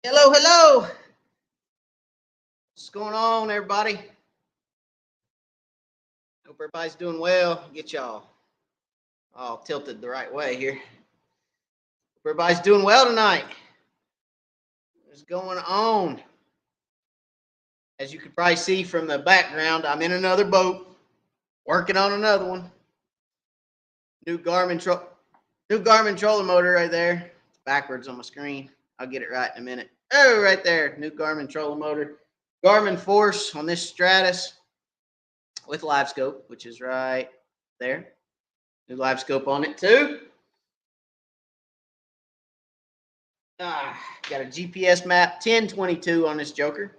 Hello, hello. What's going on, everybody? Hope everybody's doing well. Get y'all all tilted the right way here. Hope everybody's doing well tonight. What's going on? As you could probably see from the background, I'm in another boat, working on another one. New Garmin trolling motor right there. It's backwards on my screen. I'll get it right in a minute. Oh, right there. New Garmin trolling motor. Garmin Force on this Stratus with Livescope, which is right there. New Livescope on it too. Got a GPS map 1022 on this Joker.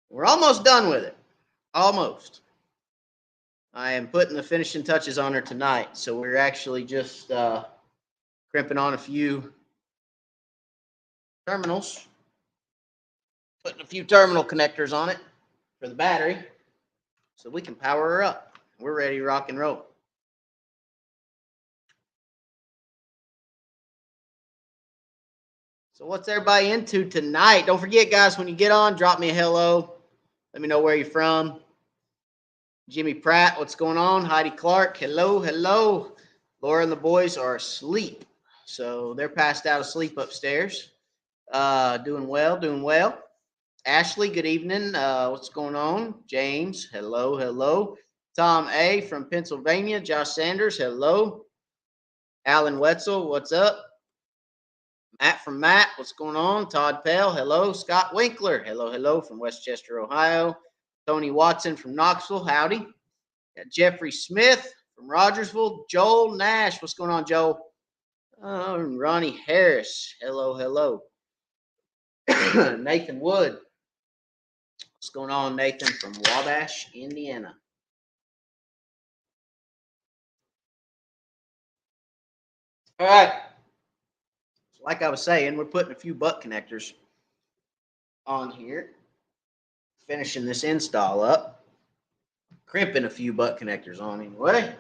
We're almost done with it. Almost. I am putting the finishing touches on her tonight, so we're actually just crimping on a few terminals, putting a few terminal connectors on it for the battery so we can power her up. We're ready to rock and roll. So what's everybody into tonight? Don't forget, guys, when you get on, drop me a hello. Let me know where you're from. Jimmy Pratt, what's going on? Heidi Clark, hello, hello. Laura and the boys are asleep. So they're passed out asleep upstairs. Doing well, doing well. Ashley, good evening. What's going on? James, hello, hello. Tom A. from Pennsylvania. Josh Sanders, hello. Alan Wetzel, what's up? Matt from Matt, what's going on? Todd Pell, hello. Scott Winkler, hello, hello from Westchester, Ohio. Tony Watson from Knoxville, howdy. Got Jeffrey Smith from Rogersville. Joel Nash, what's going on, Joel? Ronnie Harris, hello, hello. Nathan Wood, what's going on, Nathan from Wabash, Indiana? All right. So like I was saying, we're putting a few butt connectors on here, finishing this install up, crimping a few butt connectors on anyway.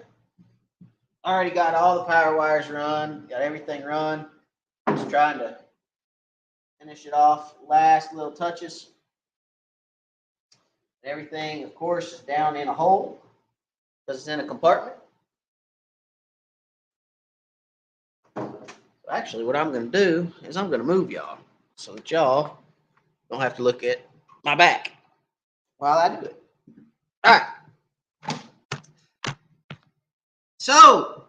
Already got all the power wires run, got everything run. Just trying to finish it off. Last little touches. Everything, of course, is down in a hole because it's in a compartment. So actually, what I'm going to do is I'm going to move y'all so that y'all don't have to look at my back while I do it. All right. So,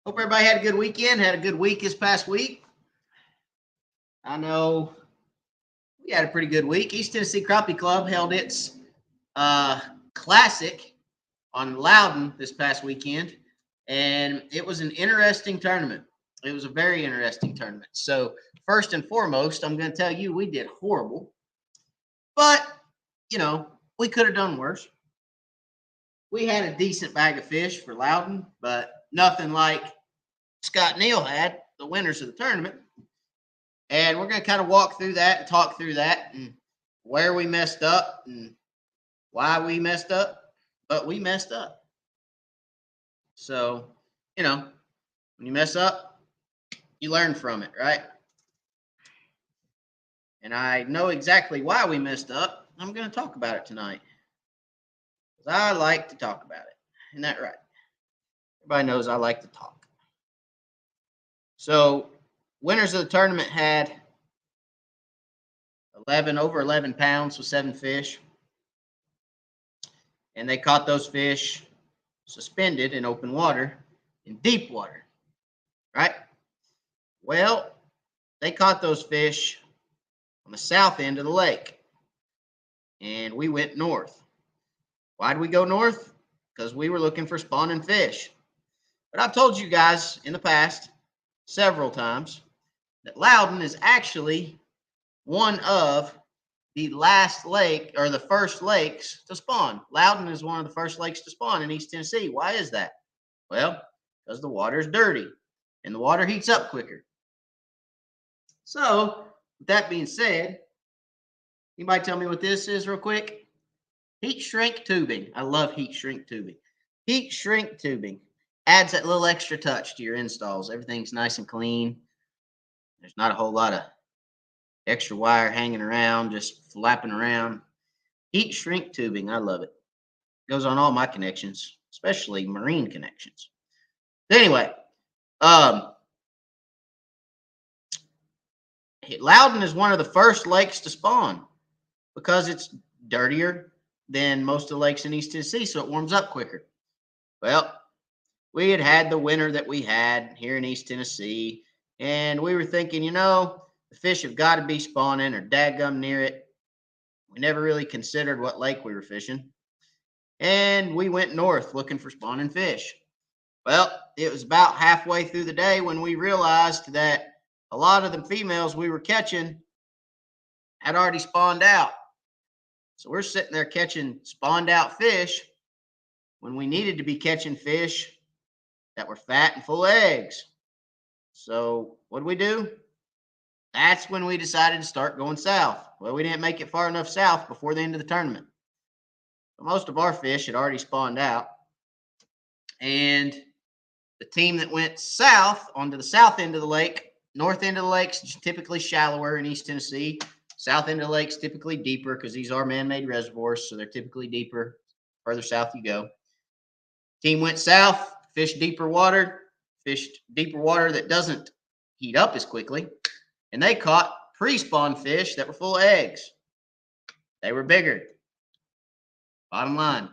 hope everybody had a good weekend, had a good week this past week. I know we had a pretty good week. East Tennessee Crappie Club held its classic on Loudon this past weekend, and it was an interesting tournament. It was a very interesting tournament. So first and foremost, I'm going to tell you we did horrible, but, you know, we could have done worse. We had a decent bag of fish for Loudon, but nothing like Scott Neal had, the winners of the tournament. And we're going to kind of walk through that and talk through that and where we messed up and why we messed up, but we messed up. So, you know, when you mess up, you learn from it, right? And I know exactly why we messed up. I'm going to talk about it tonight. Because I like to talk about it. Isn't that right? Everybody knows I like to talk. So, winners of the tournament had over 11 pounds with 7 fish. And they caught those fish suspended in open water, in deep water, right? Well, they caught those fish on the south end of the lake, and we went north. Why did we go north? Because we were looking for spawning fish. But I've told you guys in the past several times that Loudon is actually one of the last lake or the first lakes to spawn. Loudon is one of the first lakes to spawn in East Tennessee. Why is that? Well, because the water is dirty and the water heats up quicker. So, with that being said, anybody tell me what this is real quick? Heat shrink tubing. I love heat shrink tubing. Heat shrink tubing adds that little extra touch to your installs. Everything's nice and clean. There's not a whole lot of extra wire hanging around, just flapping around. Heat shrink tubing, I love it. Goes on all my connections, especially marine connections. Anyway, Loudon is one of the first lakes to spawn because it's dirtier than most of the lakes in East Tennessee, so it warms up quicker. Well, we had the winter that we had here in East Tennessee, and we were thinking, the fish have got to be spawning or dadgum near it. We never really considered what lake we were fishing, and we went north looking for spawning fish. Well, it was about halfway through the day when we realized that a lot of the females we were catching had already spawned out. So we're sitting there catching spawned out fish when we needed to be catching fish that were fat and full of eggs. So what do? That's when we decided to start going south. Well, we didn't make it far enough south before the end of the tournament. But most of our fish had already spawned out. And the team that went south onto the south end of the lake, north end of the lake's typically shallower in East Tennessee. South end of the lake's typically deeper because these are man-made reservoirs, so they're typically deeper further south you go. Team went south, fished deeper water that doesn't heat up as quickly, and they caught pre-spawn fish that were full of eggs. They were bigger. Bottom line.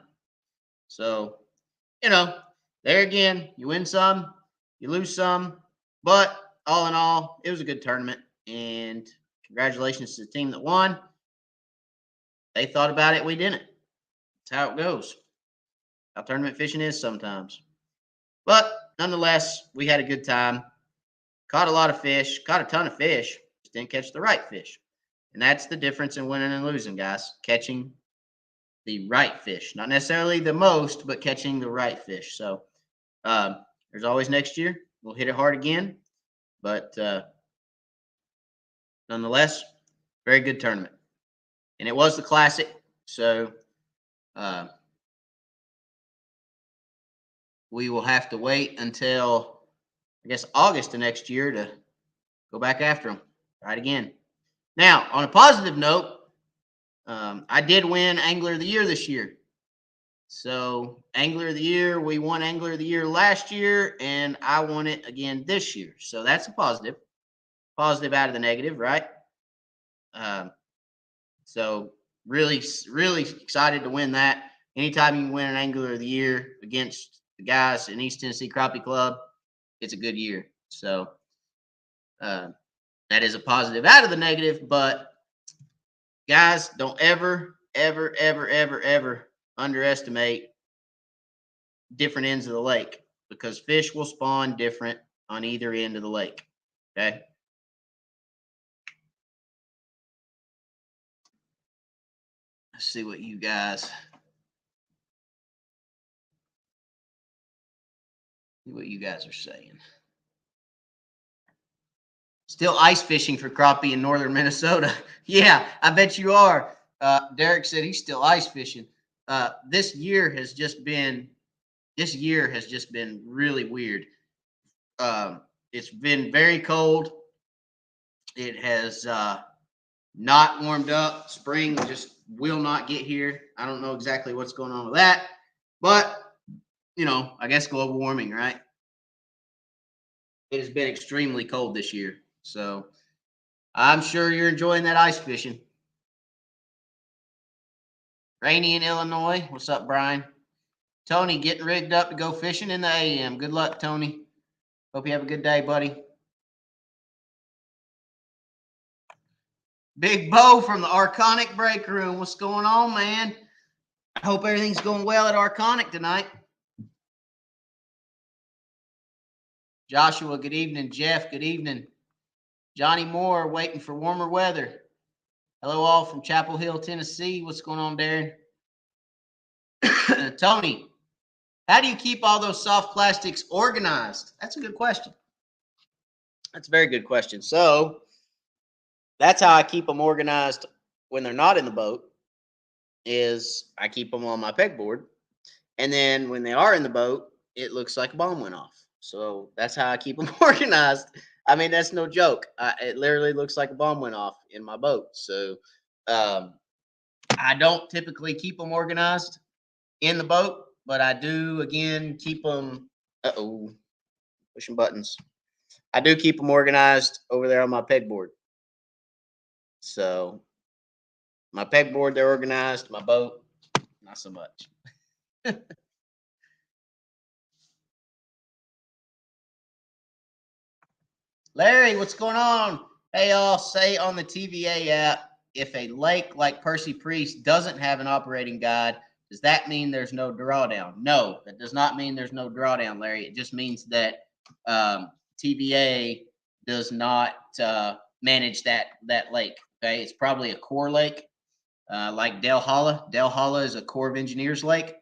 So, there again, you win some, you lose some, but all in all, it was a good tournament, and congratulations to the team that won. They thought about it, we didn't. That's how it goes. How tournament fishing is sometimes. But nonetheless, we had a good time. Caught a lot of fish, caught a ton of fish, just didn't catch the right fish. And that's the difference in winning and losing, guys. Catching the right fish. Not necessarily the most, but catching the right fish. So there's always next year. We'll hit it hard again. But nonetheless, very good tournament. And it was the Classic. So we will have to wait until, I guess, August of next year to go back after them. Try it again. Now, on a positive note, I did win Angler of the Year this year. So, Angler of the Year, we won Angler of the Year last year, and I won it again this year. So, that's a positive. Positive out of the negative, right? So, really, really excited to win that. Anytime you can win an Angler of the Year against the guys in East Tennessee Crappie Club, it's a good year. So, that is a positive out of the negative, but guys, don't ever underestimate different ends of the lake because fish will spawn different on either end of the lake. Okay. Let's see what you guys are saying. Still ice fishing for crappie in northern Minnesota. Yeah, I bet you are. Derek said he's still ice fishing. This year has just been really weird. It's been very cold. It has not warmed up. Spring just will not get here. I don't know exactly what's going on with that, but I guess global warming, right? It has been extremely cold this year, so I'm sure you're enjoying that ice fishing. Rainy in Illinois. What's up, Brian? Tony getting rigged up to go fishing in the AM. Good luck, Tony. Hope you have a good day, buddy. Big Bo from the Arconic Break Room. What's going on, man? I hope everything's going well at Arconic tonight. Joshua, good evening. Jeff, good evening. Johnny Moore, waiting for warmer weather. Hello, all from Chapel Hill, Tennessee. What's going on, Darren? Tony, how do you keep all those soft plastics organized? That's a good question. That's a very good question. So that's how I keep them organized when they're not in the boat, is I keep them on my pegboard. And then when they are in the boat, it looks like a bomb went off. So that's how I keep them organized. I mean, that's no joke. It literally looks like a bomb went off in my boat. So um, I don't typically keep them organized in the boat, but I do again keep them. Pushing buttons. I do keep them organized over there on my pegboard. So my pegboard, they're organized. My boat, not so much. Larry, what's going on? Hey, y'all, say on the TVA app, if a lake like Percy Priest doesn't have an operating guide, does that mean there's no drawdown? No, that does not mean there's no drawdown, Larry. It just means that TVA does not manage that lake. Okay, it's probably a core lake, like Del Holla. Del Holla is a Corps of Engineers lake,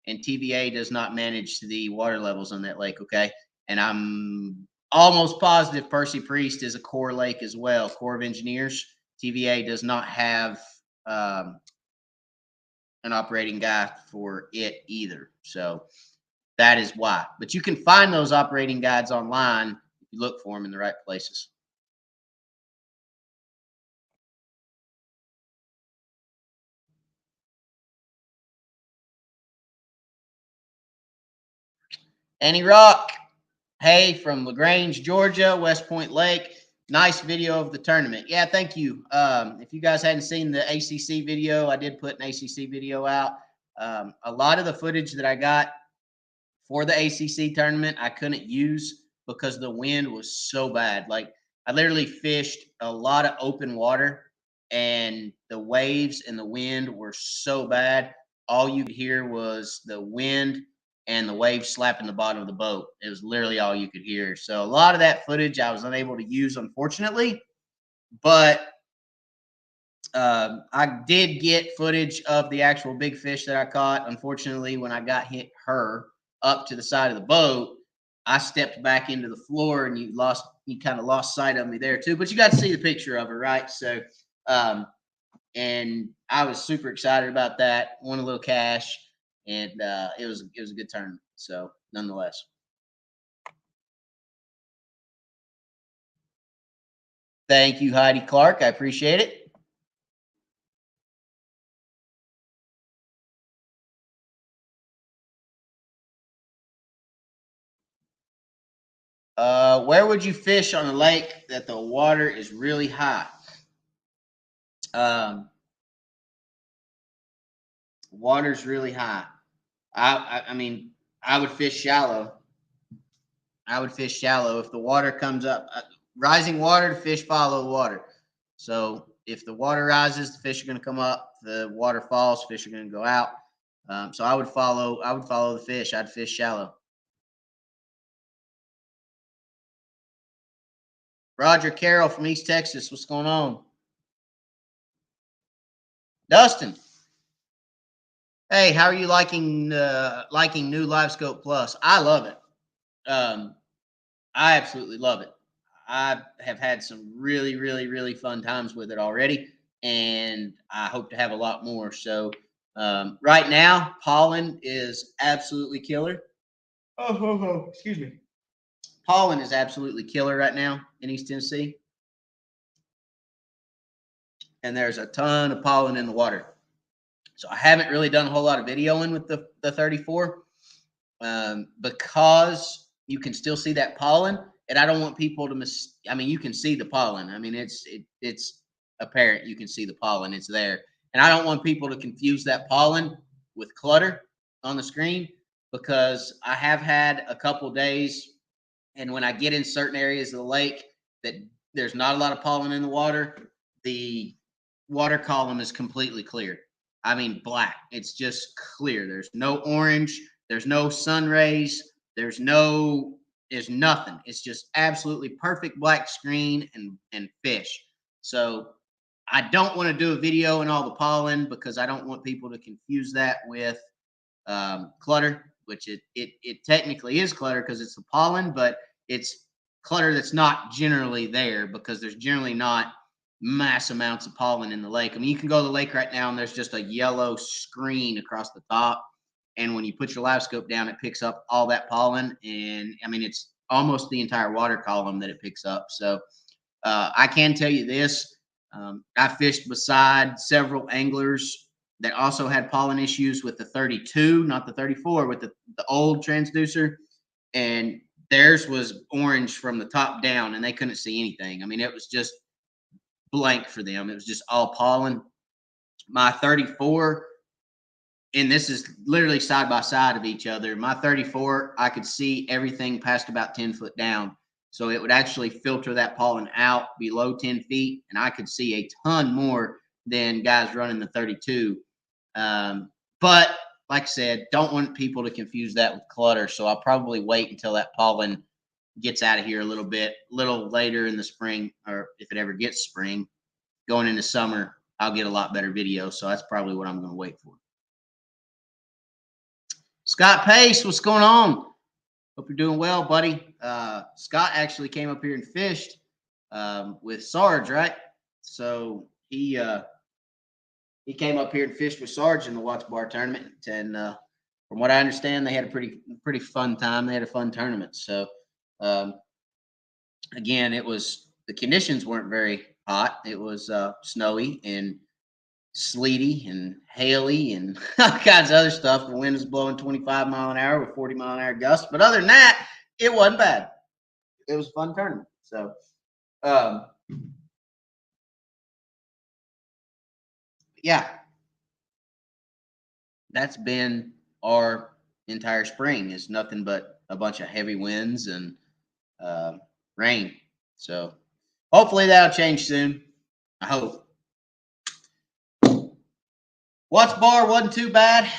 and TVA does not manage the water levels on that lake. Okay, and I'm almost positive Percy Priest is a Corps lake as well, Corps of Engineers. TVA does not have um, an operating guide for it either. So that is why. But you can find those operating guides online if you look for them in the right places. Annie Rock, hey, from LaGrange, Georgia, West Point Lake. Nice video of the tournament. Yeah, thank you. If you guys hadn't seen the ACC video, I did put an ACC video out. A lot of the footage that I got for the ACC tournament, I couldn't use because the wind was so bad. Like, I literally fished a lot of open water, and the waves and the wind were so bad. All you could hear was the wind and the waves slapping the bottom of the boat. It was literally all you could hear. So, a lot of that footage I was unable to use, unfortunately. But I did get footage of the actual big fish that I caught. Unfortunately, when I got hit her up to the side of the boat, I stepped back into the floor, and you kind of lost sight of me there too. But you got to see the picture of her, right? So, um, and I was super excited about that. Won a little cash, and it was a good tournament. So, nonetheless. Thank you, Heidi Clark. I appreciate it. Where would you fish on a lake that the water is really high? Um, Water's really high. I mean, I would fish shallow. I would fish shallow if the water comes up. Rising water, the fish follow the water. So if the water rises, the fish are going to come up. If the water falls, fish are going to go out. So I would follow. I would follow the fish. I'd fish shallow. Roger Carroll from East Texas. What's going on? Dustin. Hey, how are you liking new Livescope Plus? I love it. I absolutely love it. I have had some really, really, really fun times with it already, and I hope to have a lot more. So, right now, pollen is absolutely killer. Excuse me. Pollen is absolutely killer right now in East Tennessee, and there's a ton of pollen in the water. So I haven't really done a whole lot of videoing with the 34 because you can still see that pollen, and I don't want people to miss. I mean, you can see the pollen. I mean, it's apparent. You can see the pollen. It's there, and I don't want people to confuse that pollen with clutter on the screen because I have had a couple days, and when I get in certain areas of the lake that there's not a lot of pollen in the water, the water column is completely clear. I mean, black. It's just clear. There's no orange. There's no sun rays. There's nothing. It's just absolutely perfect black screen and fish. So I don't want to do a video in all the pollen because I don't want people to confuse that with clutter, which it technically is clutter because it's the pollen, but it's clutter that's not generally there because there's generally not mass amounts of pollen in the lake. I mean, you can go to the lake right now and there's just a yellow screen across the top. And when you put your live scope down, it picks up all that pollen. And I mean, it's almost the entire water column that it picks up. So I can tell you this. I fished beside several anglers that also had pollen issues with the 32, not the 34, with the old transducer. And theirs was orange from the top down, and they couldn't see anything. I mean, it was just blank for them. It was just all pollen. My 34, and this is literally side by side of each other. My 34, I could see everything past about 10 foot down. So it would actually filter that pollen out below 10 feet, and I could see a ton more than guys running the 32. But like I said, don't want people to confuse that with clutter. So I'll probably wait until that pollen gets out of here a little later in the spring, or if it ever gets spring, going into summer, I'll get a lot better video. So that's probably what I'm going to wait for. Scott Pace, what's going on? Hope you're doing well, buddy. Scott actually came up here and fished with Sarge, right? So he came up here and fished with Sarge in the Watts Bar tournament, and from what I understand, they had a pretty fun time. They had a fun tournament. So again, the conditions weren't very hot. It was snowy and sleety and haily and all kinds of other stuff. The wind was blowing 25 mile an hour with 40 mile an hour gusts. But other than that, it wasn't bad. It was a fun tournament. So yeah, that's been our entire spring. Is nothing but a bunch of heavy winds and rain. So hopefully that'll change soon. I hope. Watts Bar wasn't too bad.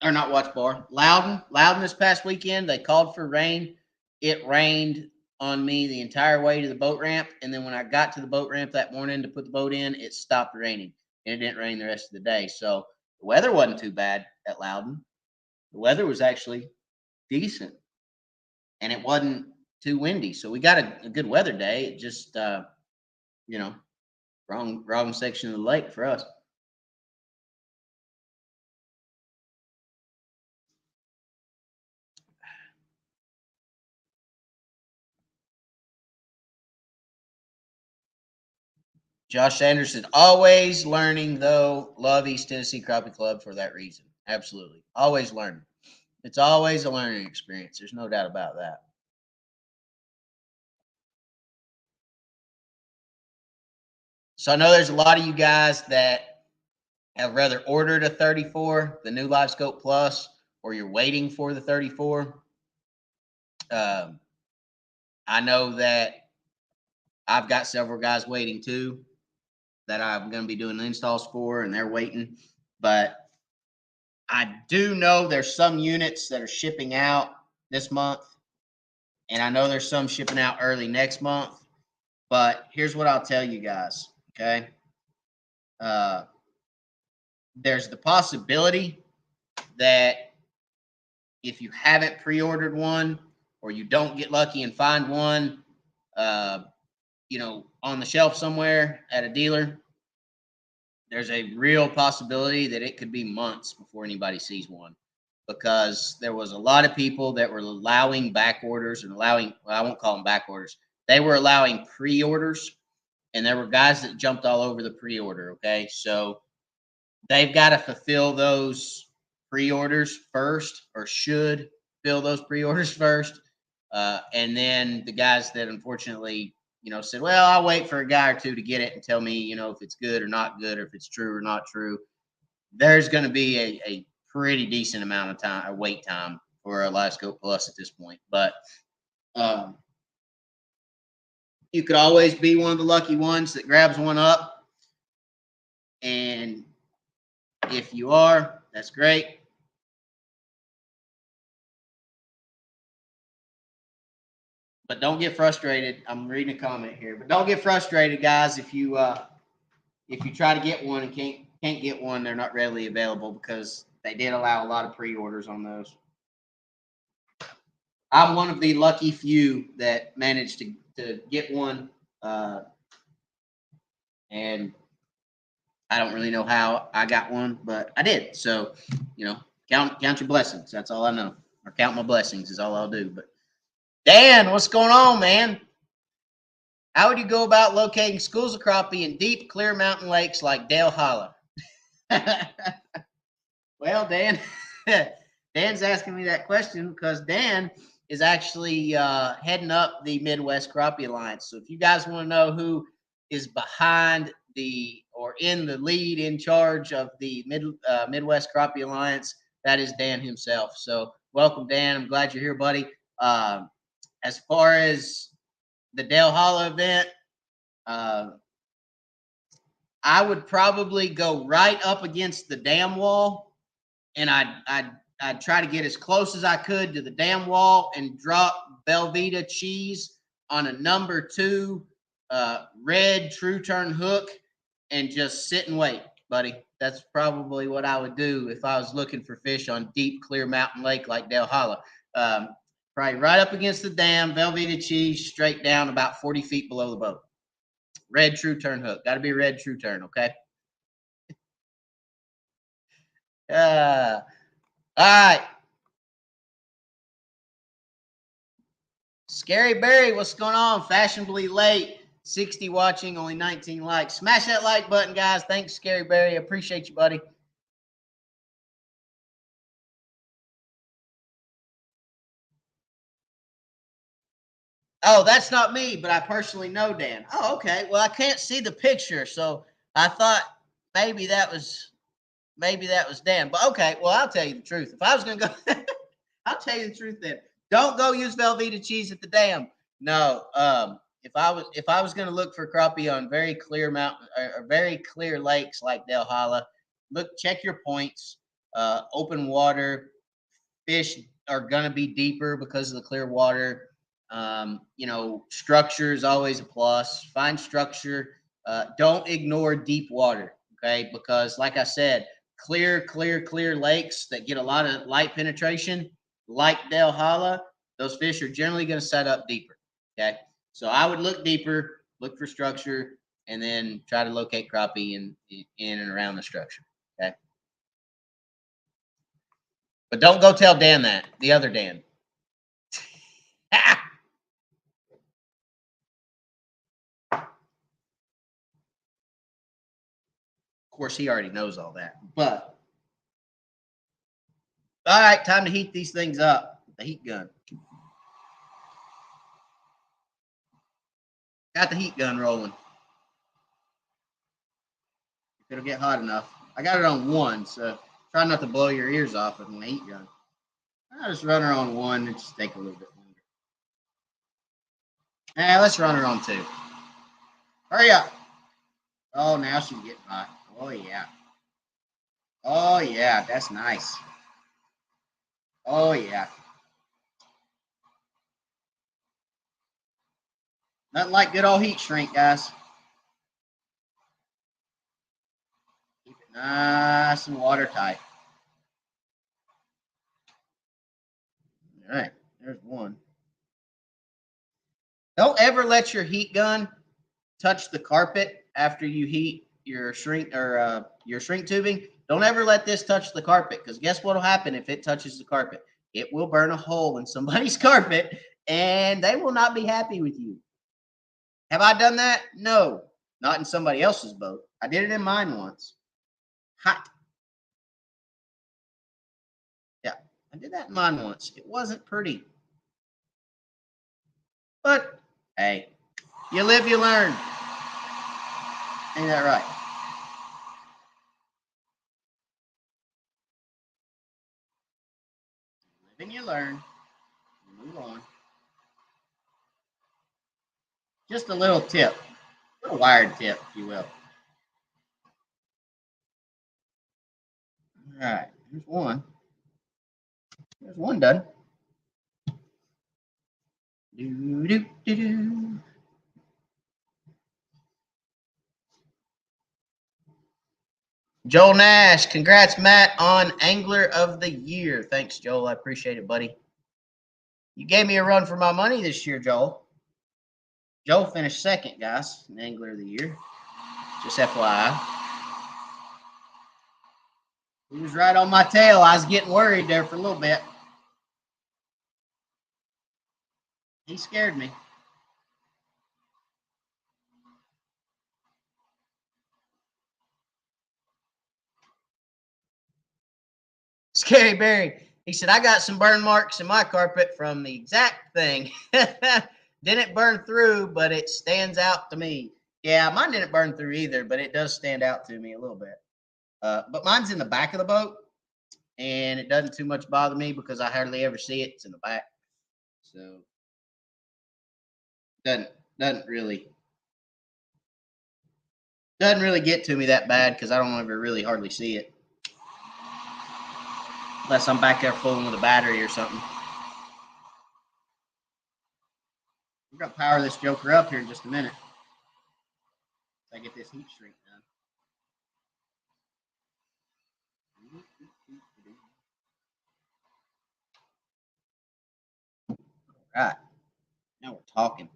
Or not Watts Bar. Loudon this past weekend, they called for rain. It rained on me the entire way to the boat ramp. And then when I got to the boat ramp that morning to put the boat in, it stopped raining. And it didn't rain the rest of the day. So the weather wasn't too bad at Loudon. The weather was actually decent. And it wasn't too windy. So we got a good weather day. It just, wrong section of the lake for us. Josh Anderson, always learning, though. Love East Tennessee Crappie Club for that reason. Absolutely. Always learning. It's always a learning experience. There's no doubt about that. So I know there's a lot of you guys that have rather ordered a 34, the new Livescope Plus, or you're waiting for the 34. I know that I've got several guys waiting too that I'm going to be doing installs for, and they're waiting. But I do know there's some units that are shipping out this month, and I know there's some shipping out early next month. But here's what I'll tell you guys, okay? There's the possibility that if you haven't pre-ordered one, or you don't get lucky and find one, on the shelf somewhere at a dealer, there's a real possibility that it could be months before anybody sees one, because there was a lot of people that were allowing back orders and I won't call them back orders. They were allowing pre-orders, and there were guys that jumped all over the pre-order. Okay. So they've got to fulfill those pre-orders first, or should fill those pre-orders first. And then the guys that unfortunately, said, well, I'll wait for a guy or two to get it and tell me, if it's good or not good, or if it's true or not true. There's going to be a pretty decent amount of time, a wait time for a Livescope Plus at this point. But you could always be one of the lucky ones that grabs one up. And if you are, that's great. But don't get frustrated. I'm reading a comment here, but don't get frustrated, guys. If you try to get one and can't get one, they're not readily available, because they did allow a lot of pre-orders on those. I'm one of the lucky few that managed to get one, and I don't really know how I got one, but I did. So, count your blessings. That's all I know. Or count my blessings is all I'll do. But Dan, what's going on, man? How would you go about locating schools of crappie in deep, clear mountain lakes like Dale Hollow? Well, Dan, Dan's asking me that question because Dan is actually heading up the Midwest Crappie Alliance. So if you guys want to know who is behind or in the lead, in charge of the Midwest Crappie Alliance, that is Dan himself. So welcome, Dan. I'm glad you're here, buddy. As far as the Dale Hollow event, I would probably go right up against the dam wall, and I'd try to get as close as I could to the dam wall and drop Velveeta cheese on a number 2 red true turn hook and just sit and wait, buddy. That's probably what I would do if I was looking for fish on deep, clear mountain lake like Dale Hollow. Probably right up against the dam, Velveeta cheese, straight down about 40 feet below the boat. Red true turn hook. Got to be red true turn, okay? All right. Scary Barry, what's going on? Fashionably late. 60 watching, only 19 likes. Smash that like button, guys. Thanks, Scary Barry. Appreciate you, buddy. Oh, that's not me, but I personally know Dan. Oh, okay. Well, I can't see the picture, so I thought maybe that was Dan. But okay, well, I'll tell you the truth. If I was gonna go, I'll tell you the truth then. Don't go use Velveeta cheese at the dam. No. If I was going to look for crappie on very clear mountain or very clear lakes like Dale Hollow, check your points. Open water, fish are going to be deeper because of the clear water. Structure is always a plus. Find structure. Don't ignore deep water. Okay, because like I said, clear lakes that get a lot of light penetration, like Dale Hollow, those fish are generally going to set up deeper. Okay, so I would look deeper, look for structure, and then try to locate crappie in and around the structure. Okay, but don't go tell Dan that. The other Dan. Of course, he already knows all that. But all right, time to heat these things up. The heat gun. Got the heat gun rolling. If it'll get hot enough. I got it on 1, so try not to blow your ears off with my heat gun. I'll just run her on 1 and just take a little bit longer. Let's run her on 2. Hurry up. Oh, now she's getting hot. Oh, yeah. Oh, yeah. That's nice. Oh, yeah. Nothing like good old heat shrink, guys. Keep it nice and watertight. All right. There's 1. Don't ever let your heat gun touch the carpet after you heat your shrink tubing. Don't ever let this touch the carpet, because guess what will happen if it touches the carpet? It will burn a hole in somebody's carpet, and they will not be happy with you. Have I done that? No, not in somebody else's boat. I did it in mine once. Hot. Yeah, I did that in mine once. It wasn't pretty. But, hey, you live, you learn. Ain't that right? Live and you learn. Move on. Just a little tip. A little wired tip, if you will. All right, here's 1. There's 1 done. Do, do, do, do. Joel Nash, congrats, Matt, on Angler of the Year. Thanks, Joel. I appreciate it, buddy. You gave me a run for my money this year, Joel. Joel finished 2nd, guys, in Angler of the Year. Just FYI. He was right on my tail. I was getting worried there for a little bit. He scared me. Scary Barry. He said, I got some burn marks in my carpet from the exact thing. Didn't burn through, but it stands out to me. Yeah, mine didn't burn through either, but it does stand out to me a little bit. But mine's in the back of the boat, and it doesn't too much bother me because I hardly ever see it. It's in the back. So doesn't doesn't really doesn't really get to me that bad because I don't ever really hardly see it. Unless I'm back there fooling with a battery or something. We're gonna power this joker up here in just a minute. I get this heat shrink done. All right. Now we're talking.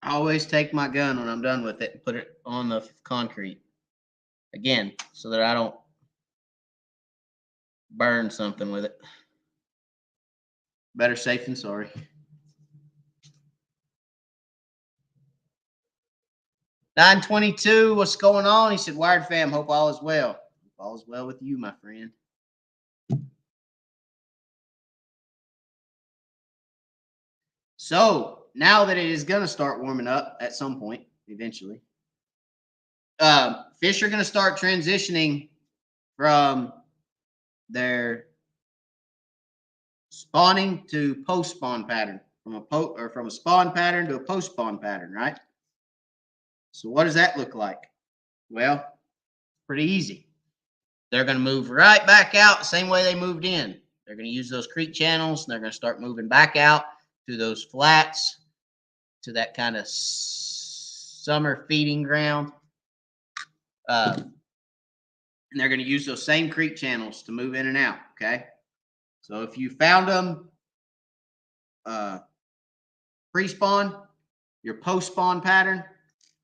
I always take my gun when I'm done with it and put it on the concrete. Again, so that I don't burn something with it. Better safe than sorry. $922, what's going on? He said, Wired fam, hope all is well. Hope all is well with you, my friend. So now that it is going to start warming up at some point, eventually, fish are going to start transitioning from their spawning to post spawn pattern, from a spawn pattern to a post spawn pattern, right? So what does that look like? Well, pretty easy. They're going to move right back out the same way they moved in. They're going to use those creek channels, and they're going to start moving back out to those flats, to that kind of summer feeding ground. And they're going to use those same creek channels to move in and out, okay? So if you found them pre-spawn, your post-spawn pattern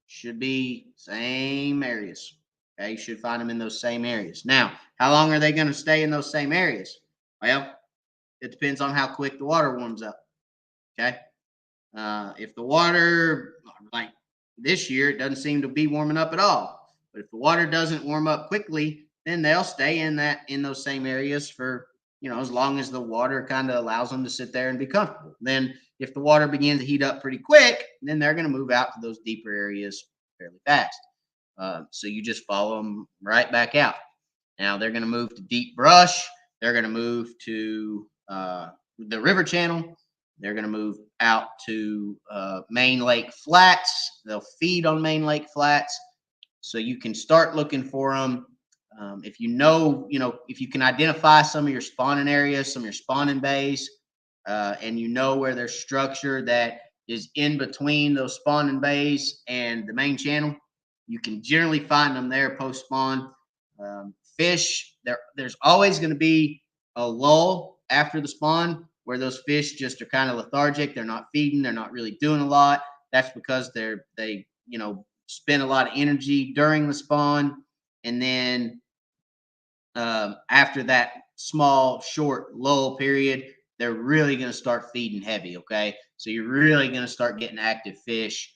should be same areas. Okay, you should find them in those same areas. Now, how long are they going to stay in those same areas? Well, it depends on how quick the water warms up. Okay, if the water, like this year, it doesn't seem to be warming up at all. But if the water doesn't warm up quickly, then they'll stay in those same areas for as long as the water kind of allows them to sit there and be comfortable. Then if the water begins to heat up pretty quick, then they're going to move out to those deeper areas fairly fast. So you just follow them right back out. Now they're going to move to deep brush. They're going to move to the river channel. They're going to move out to main lake flats. They'll feed on main lake flats. So you can start looking for them. If if you can identify some of your spawning areas, some of your spawning bays, and you know where there's structure that is in between those spawning bays and the main channel, you can generally find them there post spawn. Fish, there's always going to be a lull after the spawn where those fish just are kind of lethargic. They're not feeding. They're not really doing a lot. That's because they spend a lot of energy during the spawn, and then after that small short lull period, they're really going to start feeding heavy. Okay, so you're really going to start getting active fish.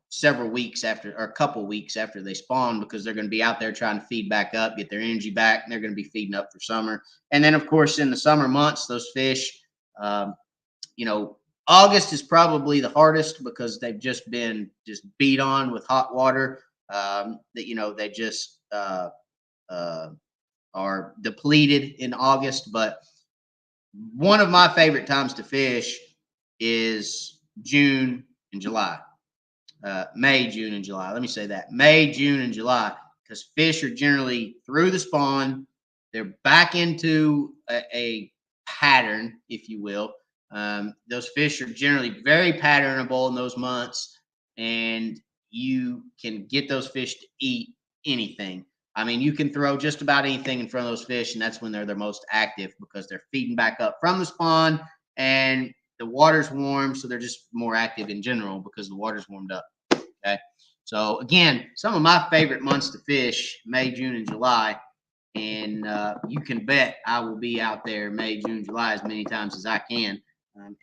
Several weeks after, or a couple weeks after they spawn, because they're going to be out there trying to feed back up, get their energy back, and they're going to be feeding up for summer. And then, of course, in the summer months, those fish, August is probably the hardest because they've just been beat on with hot water. They just are depleted in August. But one of my favorite times to fish is June and July. May, June, and July. Let me say that. May, June, and July, because fish are generally through the spawn. They're back into a pattern, if you will. Those fish are generally very patternable in those months, and you can get those fish to eat anything. I mean, you can throw just about anything in front of those fish, and that's when they're their most active because they're feeding back up from the spawn and the water's warm, so they're just more active in general because the water's warmed up. Okay. So again, some of my favorite months to fish, May, June, and July. And you can bet I will be out there May, June, July as many times as I can.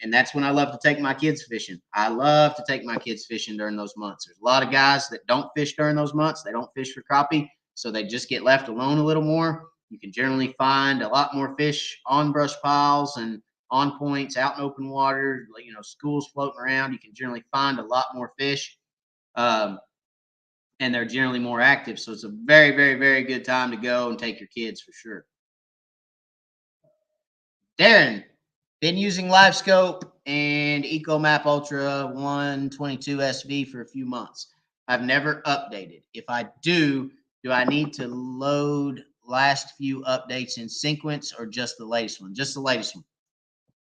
And that's when I love to take my kids fishing. I love to take my kids fishing during those months. There's a lot of guys that don't fish during those months. They don't fish for crappie, so they just get left alone a little more. You can generally find a lot more fish on brush piles and on points, out in open water, schools floating around. You can generally find a lot more fish. And they're generally more active. So it's a very, very, very good time to go and take your kids for sure. Darren, been using Livescope and EcoMap Ultra 122 SV for a few months. I've never updated. If I do I need to load last few updates in sequence or just the latest one? Just the latest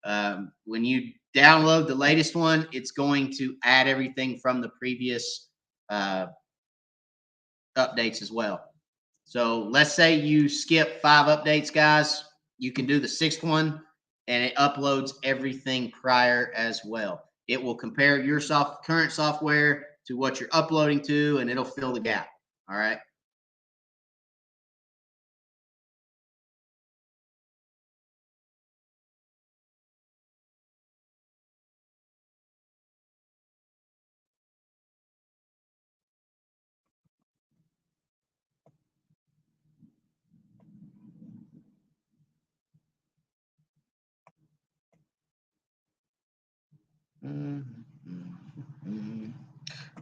one. When you download the latest one, it's going to add everything from the previous updates as well. So let's say you skip 5 updates, guys. You can do the 6th one, and it uploads everything prior as well. It will compare your current software to what you're uploading to, and it'll fill the gap. All right.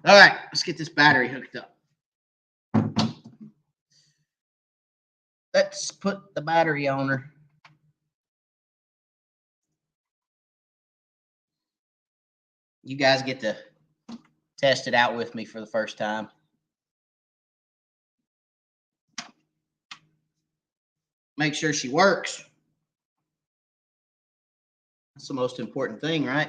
All right, let's get this battery hooked up. Let's put the battery on her. You guys get to test it out with me for the first time. Make sure she works. That's the most important thing, right?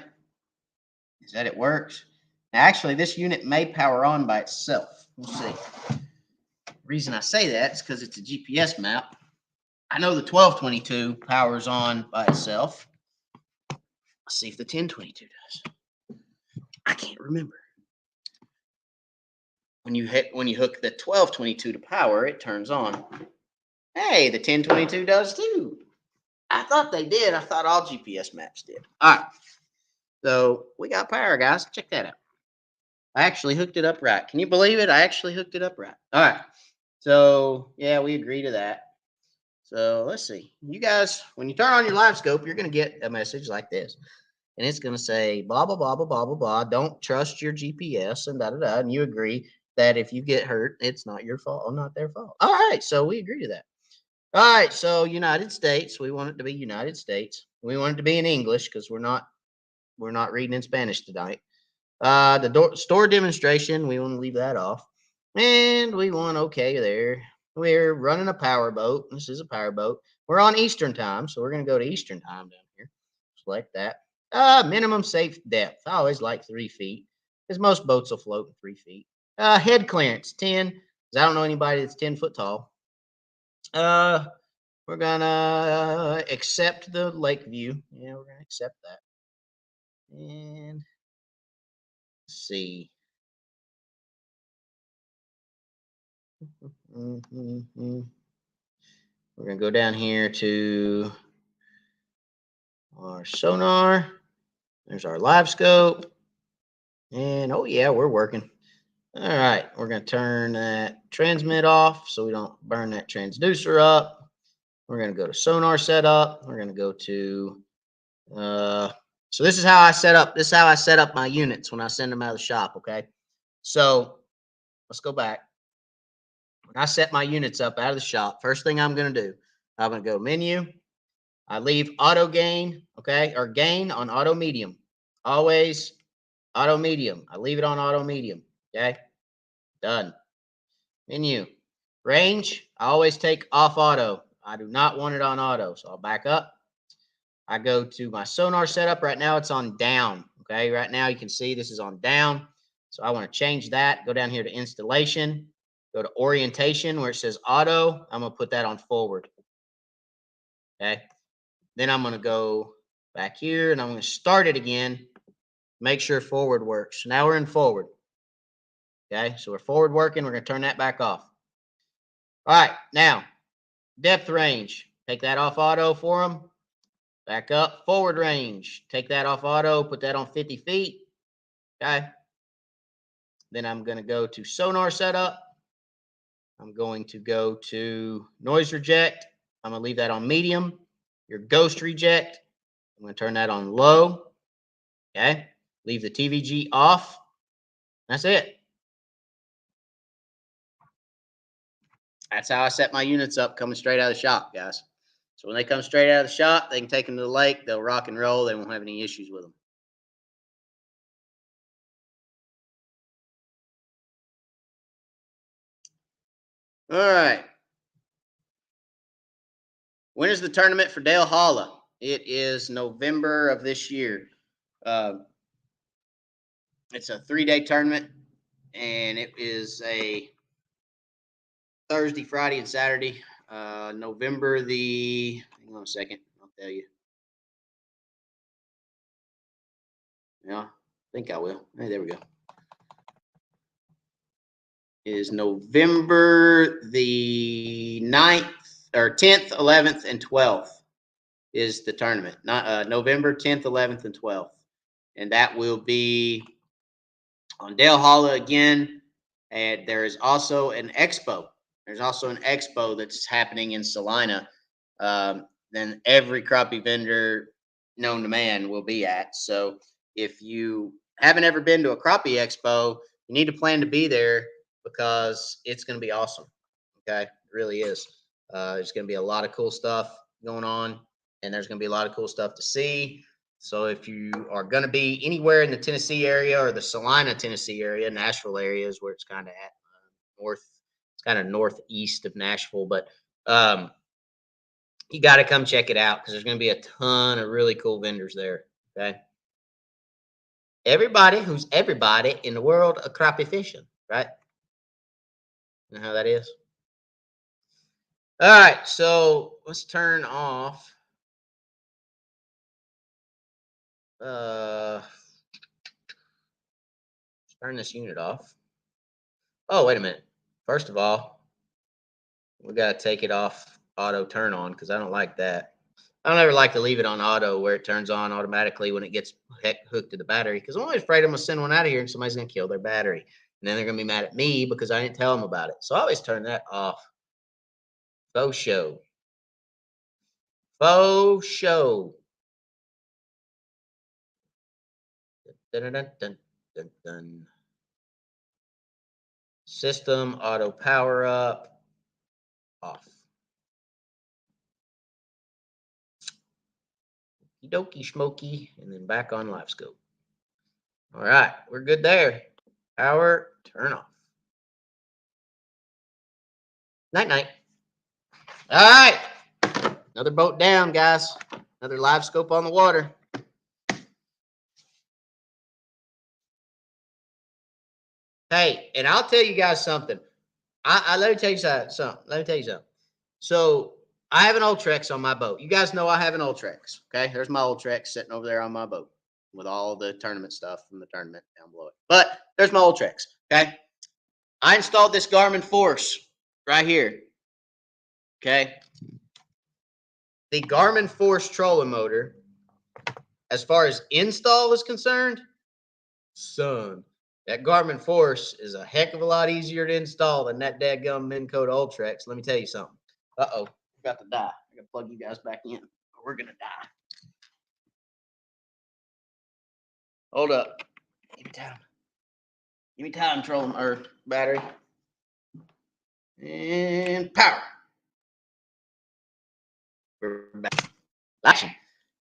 Is that it works. Now, actually, this unit may power on by itself. We'll see. The reason I say that is because it's a GPS map. I know the 1222 powers on by itself. Let's see if the 1022 does. I can't remember. When you hook the 1222 to power, it turns on. Hey, the 1022 does too. I thought they did. I thought all GPS maps did. All right. So we got power, guys. Check that out. I actually hooked it up right. Can you believe it? I actually hooked it up right. All right. So, yeah, we agree to that. So, let's see. You guys, when you turn on your Livescope, you're going to get a message like this. And it's going to say, blah, blah, blah, blah, blah, blah, blah. Don't trust your GPS and da-da-da. And you agree that if you get hurt, it's not your fault or not their fault. All right. So, we agree to that. All right. So, United States. We want it to be United States. We want it to be in English because we're not reading in Spanish tonight. The store demonstration, we want to leave that off. And we want okay there. We're running a power boat. This is a power boat. We're on Eastern time, so we're going to go to Eastern time down here. Select that. Minimum safe depth. I always like 3 feet because most boats will float in 3 feet. Head clearance, 10, because I don't know anybody that's 10 foot tall. We're going to accept the lake view. Yeah, we're going to accept that. And see. We're going to go down here to our sonar. There's our Livescope. And oh yeah, we're working. All right, we're going to turn that transmit off so we don't burn that transducer up. We're going to go to sonar setup. We're going to go to so this is how I set up my units when I send them out of the shop, okay? So let's go back. When I set my units up out of the shop, first thing I'm going to do, I'm going to go menu. I leave auto gain, okay, or gain on auto medium. Always auto medium. I leave it on auto medium, okay? Done. Menu. Range, I always take off auto. I do not want it on auto, so I'll back up. I go to my sonar setup. Right now it's on down, okay? Right now you can see this is on down. So I want to change that. Go down here to installation. Go to orientation where it says auto. I'm going to put that on forward. Okay. Then I'm going to go back here and I'm going to start it again. Make sure forward works. Now we're in forward. Okay. So we're forward working. We're going to turn that back off. All right. Now, depth range. Take that off auto for them. Back up. Forward range. Take that off auto. Put that on 50 feet. Okay. Then I'm going to go to sonar setup. I'm going to go to noise reject. I'm going to leave that on medium. Your ghost reject. I'm going to turn that on low. Okay. Leave the TVG off. That's it. That's how I set my units up coming straight out of the shop, guys. So when they come straight out of the shop, they can take them to the lake. They'll rock and roll. They won't have any issues with them. All right. When is the tournament for Dale Holla? It is November of this year. It's a 3-day tournament, and it is a Thursday, Friday, and Saturday. November the, hang on a second, I'll tell you. Yeah, I think I will. Hey, there we go. Is November the 9th or 10th, 11th, and 12th is the tournament. Not November 10th, 11th, and 12th. And that will be on Dale Holla again. And there is also an expo. There's also an expo that's happening in Salina. Then every crappie vendor known to man will be at. So if you haven't ever been to a crappie expo, you need to plan to be there because it's going to be awesome. Okay, it really is. There's going to be a lot of cool stuff going on, and there's going to be a lot of cool stuff to see. So if you are going to be anywhere in the Tennessee area or the Salina, Tennessee area, Nashville area is where it's kind of at north. It's kind of northeast of Nashville, but you got to come check it out because there's going to be a ton of really cool vendors there. Okay. Everybody who's everybody in the world of crappie fishing, right? You know how that is? All right. So let's turn off. Let's turn this unit off. Oh, wait a minute. First of all, we got to take it off auto turn on because I don't like that. I don't ever like to leave it on auto where it turns on automatically when it gets hooked to the battery because I'm always afraid I'm going to send one out of here and somebody's going to kill their battery. And then they're going to be mad at me because I didn't tell them about it. So I always turn that off. Faux show. Faux show. Dun, dun, dun, dun, dun. System auto power up. Off. Dokey smoky. And then back on Livescope. All right. We're good there. Power turn off. Night night. All right. Another boat down, guys. Another Livescope on the water. Hey, and I'll tell you guys something. Let me tell you something. So I have an Ultrex on my boat. You guys know I have an Ultrex. Okay, there's my Ultrex sitting over there on my boat with all the tournament stuff from the tournament down below it. But there's my Ultrex. Okay, I installed this Garmin Force right here. Okay, the Garmin Force trolling motor, as far as install is concerned, son, that Garmin Force is a heck of a lot easier to install than that dadgum Minn Kota Ultrex. Let me tell you something. Uh-oh, we're about to die. I gotta plug you guys back in. We're gonna die. Hold up. Give me time. Give me time, trolling or battery. And power. We're back. Action.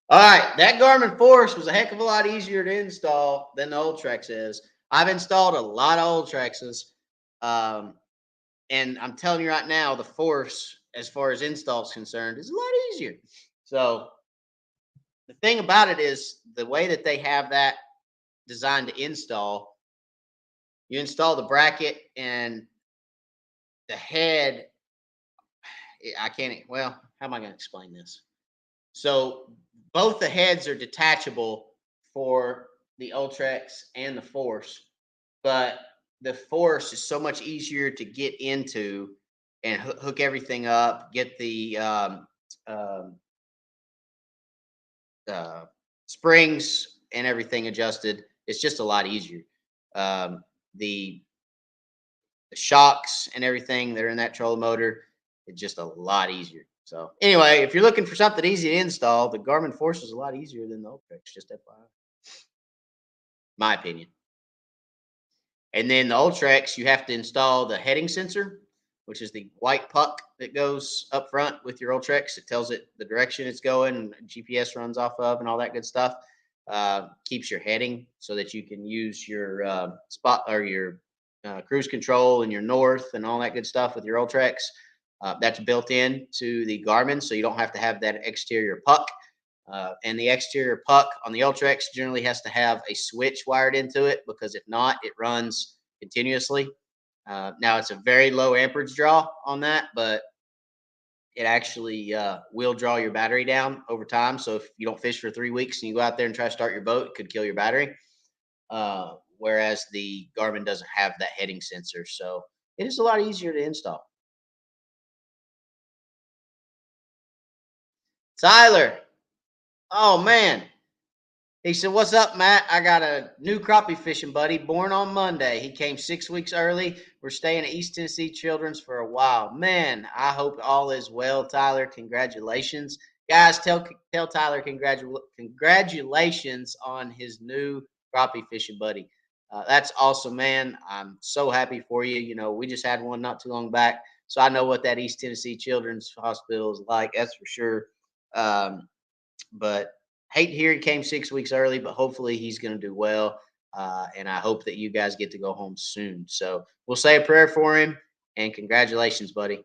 All right, that Garmin Force was a heck of a lot easier to install than the Ultrex is. I've installed a lot of Ultrexes, and I'm telling you right now, the Force, as far as install is concerned, is a lot easier. So the thing about it is the way that they have that designed to install, you install the bracket and the head, I can't, well, how am I going to explain this? So both the heads are detachable for the Ultrex and the Force, but the Force is so much easier to get into and hook everything up, get the um, uh, springs and everything adjusted. It's just a lot easier. Um, the the shocks and everything that are in that trolling motor, it's just a lot easier. So anyway, if you're looking for something easy to install, the Garmin Force is a lot easier than the Ultrex. Just FYI, my opinion. And then the Ultrex, you have to install the heading sensor, which is the white puck that goes up front with your Ultrex. It tells it the direction it's going, and GPS runs off of, and all that good stuff. Keeps your heading so that you can use your spot or your cruise control and your north and all that good stuff with your Ultrex. That's built in to the Garmin, so you don't have to have that exterior puck. And the exterior puck on the Ultrex generally has to have a switch wired into it, because if not, it runs continuously. Now it's a very low amperage draw on that, but it actually will draw your battery down over time. So if you don't fish for 3 weeks and you go out there and try to start your boat, it could kill your battery. Whereas the Garmin doesn't have that heading sensor, so it is a lot easier to install. Tyler, oh man, he said, "What's up, Matt? I got a new crappie fishing buddy born on Monday. He came 6 weeks early. We're staying at East Tennessee Children's for a while. Man, I hope all is well, Tyler. Congratulations, guys. Tell Tyler congratulations on his new crappie fishing buddy. That's awesome, man. I'm so happy for you. You know, we just had one not too long back, so I know what that East Tennessee Children's Hospital is like. That's for sure. Um, but hate to hear he came 6 weeks early, but hopefully he's going to do well. And I hope that you guys get to go home soon. So we'll say a prayer for him, and congratulations, buddy.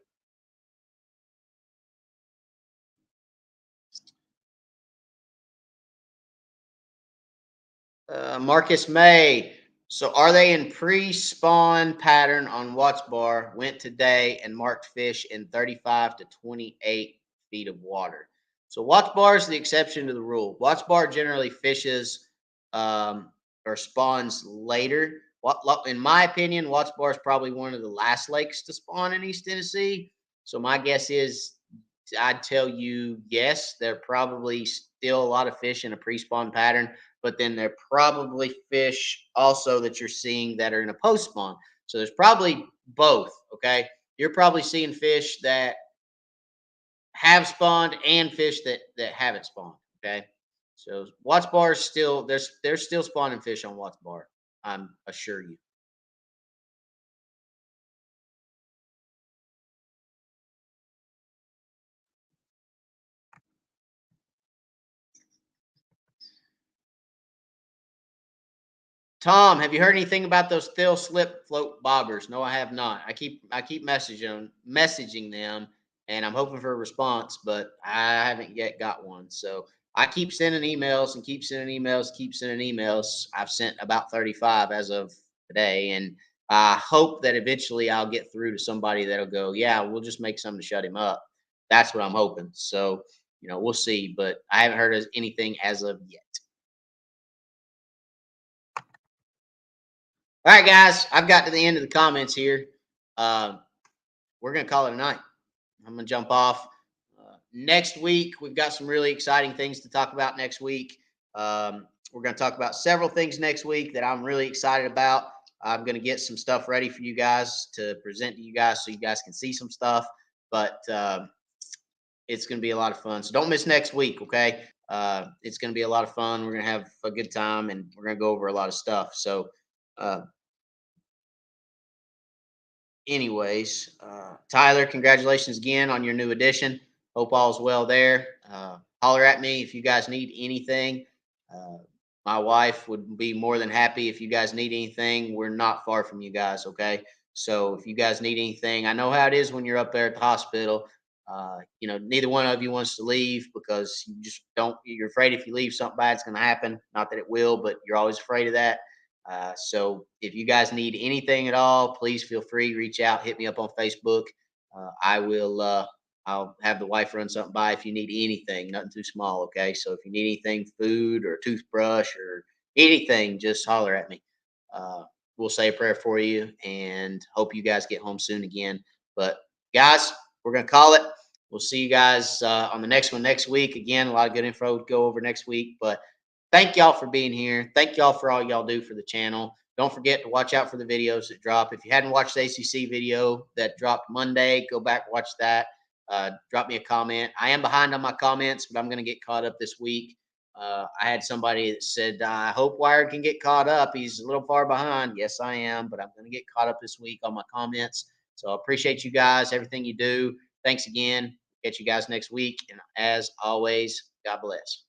Marcus May. So are they in pre-spawn pattern on Watts Bar? Went today and marked fish in 35 to 28 feet of water. So Watts Bar is the exception to the rule. Watts Bar generally fishes or spawns later. In my opinion, Watts Bar is probably one of the last lakes to spawn in East Tennessee. So my guess is, I'd tell you, yes, there are probably still a lot of fish in a pre-spawn pattern, but then there are probably fish also that you're seeing that are in a post spawn. So there's probably both. Okay. You're probably seeing fish that have spawned and fish that haven't spawned. Okay. So Watts Bar is still, there's still spawning fish on Watts Bar. I'm assure you. Tom, have you heard anything about those still slip float bobbers? No, I have not. I keep messaging them, and I'm hoping for a response, but I haven't yet got one. So I keep sending emails and keep sending emails, keep sending emails. I've sent about 35 as of today, and I hope that eventually I'll get through to somebody that'll go, yeah, we'll just make something to shut him up. That's what I'm hoping. So, we'll see, but I haven't heard of anything as of yet. All right, guys, I've got to the end of the comments here. Uh, we're going to call it a night. I'm going to jump off. Next week, we've got some really exciting things to talk about next week. We're going to talk about several things next week that I'm really excited about. I'm going to get some stuff ready for you guys to present to you guys so you guys can see some stuff. But it's going to be a lot of fun. So don't miss next week, okay? It's going to be a lot of fun. We're going to have a good time, and we're going to go over a lot of stuff. So, uh, anyways, Tyler, congratulations again on your new addition. Hope all's well there. Holler at me if you guys need anything. Uh, my wife would be more than happy if you guys need anything. We're not far from you guys, okay? So if you guys need anything, I know how it is when you're up there at the hospital. Neither one of you wants to leave because you just don't. You're afraid if you leave, something bad's going to happen. Not that it will, but you're always afraid of that. So if you guys need anything at all, please feel free, reach out, hit me up on Facebook. I will. I'll have the wife run something by if you need anything, nothing too small. Okay. So if you need anything, food or toothbrush or anything, just holler at me. Uh, we'll say a prayer for you and hope you guys get home soon again. But guys, we're going to call it. We'll see you guys on the next one next week. Again, a lot of good info to go over next week. But thank y'all for being here. Thank y'all for all y'all do for the channel. Don't forget to watch out for the videos that drop. If you hadn't watched the ACC video that dropped Monday, go back, watch that. Drop me a comment. I am behind on my comments, but I'm going to get caught up this week. I had somebody that said, I hope Wired can get caught up. He's a little far behind. Yes, I am, but I'm going to get caught up this week on my comments. So I appreciate you guys, everything you do. Thanks again. Catch you guys next week. And as always, God bless.